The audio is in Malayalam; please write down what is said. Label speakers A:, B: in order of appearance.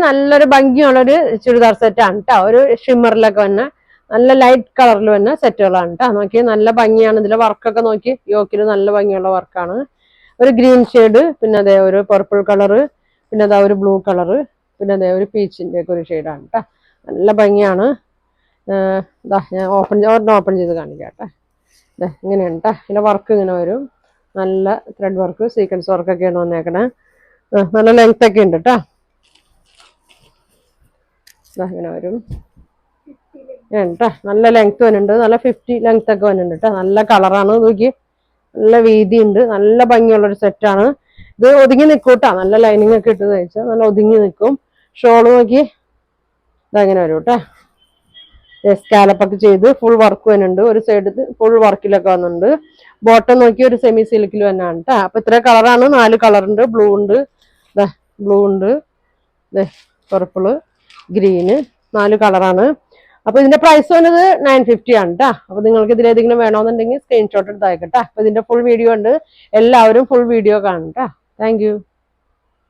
A: നല്ലൊരു ഭംഗിയുള്ളൊരു ചുരിദാർ സെറ്റാണ് കേട്ടോ. ഒരു ഷിമ്മറിലൊക്കെ വന്ന നല്ല ലൈറ്റ് കളറിൽ വന്ന സെറ്റുകളാണ് കേട്ടോ. നോക്കി നല്ല ഭംഗിയാണ്. ഇതിലെ വർക്കൊക്കെ നോക്കി യോക്കിൽ നല്ല ഭംഗിയുള്ള വർക്കാണ്. ഒരു ഗ്രീൻ ഷെയ്ഡ്, പിന്നെ അതേ ഒരു പർപ്പിൾ കളറ്, പിന്നെ അതാ ഒരു ബ്ലൂ കളറ്, പിന്നെ അതേ ഒരു പീച്ചിന്റെ ഒക്കെ ഒരു ഷെയ്ഡാണ് കേട്ടോ. നല്ല ഭംഗിയാണ്. ഞാൻ ഓപ്പൺ ചെയ്ത് കാണിക്കാം കേട്ടോ. ഇങ്ങനെയാണ് കേട്ടോ. ഇതിന്റെ വർക്ക് ഇങ്ങനെ വരും. നല്ല ത്രെഡ് വർക്ക്, സീക്വൻസ് വർക്കൊക്കെയാണ് വന്നേക്കണേ. നല്ല ലെങ്ത് ഒക്കെ ഉണ്ട് കേട്ടോ. ഇങ്ങനെ വരും കേട്ടോ. നല്ല ലെങ്ത് വരുന്നുണ്ട്. നല്ല 50 ലെങ്ത് ഒക്കെ വരുന്നുണ്ട് കേട്ടോ. നല്ല കളറാണ്. നോക്കി നല്ല വീതി ഉണ്ട്. നല്ല ഭംഗിയുള്ളൊരു സെറ്റാണ്. ഇത് ഒതുങ്ങി നിൽക്കും കേട്ടോ. നല്ല ലൈനിങ് ഒക്കെ ഇട്ട് തയ്ച്ചാൽ നല്ല ഒതുങ്ങി നിൽക്കും. ഷോള് നോക്കി ഇതങ്ങനെ വരും കേട്ടോ. സ്കാലപ്പൊക്കെ ചെയ്ത് ഫുൾ വർക്ക് വരുന്നുണ്ട്. ഒരു സൈഡ് ഫുൾ വർക്കിലൊക്കെ വന്നിട്ടുണ്ട്. ബോട്ടം നോക്കി ഒരു സെമി സിൽക്കിൽ തന്നെയാണ് കേട്ടോ. അപ്പൊ ഇത്ര കളറാണ്. 4 കളറുണ്ട്. ബ്ലൂ ഉണ്ട്, പർപ്പിള്, ഗ്രീന്, 4 കളറാണ്. അപ്പൊ ഇതിന്റെ പ്രൈസ് വന്നത് 950 ആണ് കേട്ടോ. അപ്പൊ നിങ്ങൾക്ക് ഇതിലേതെങ്കിലും വേണമെന്നുണ്ടെങ്കിൽ സ്ക്രീൻഷോട്ട് എടുത്ത് അയക്കട്ടെ. അപ്പൊ ഇതിന്റെ ഫുൾ വീഡിയോ ഉണ്ട്. എല്ലാവരും ഫുൾ വീഡിയോ കാണും കേട്ടോ. Thank you.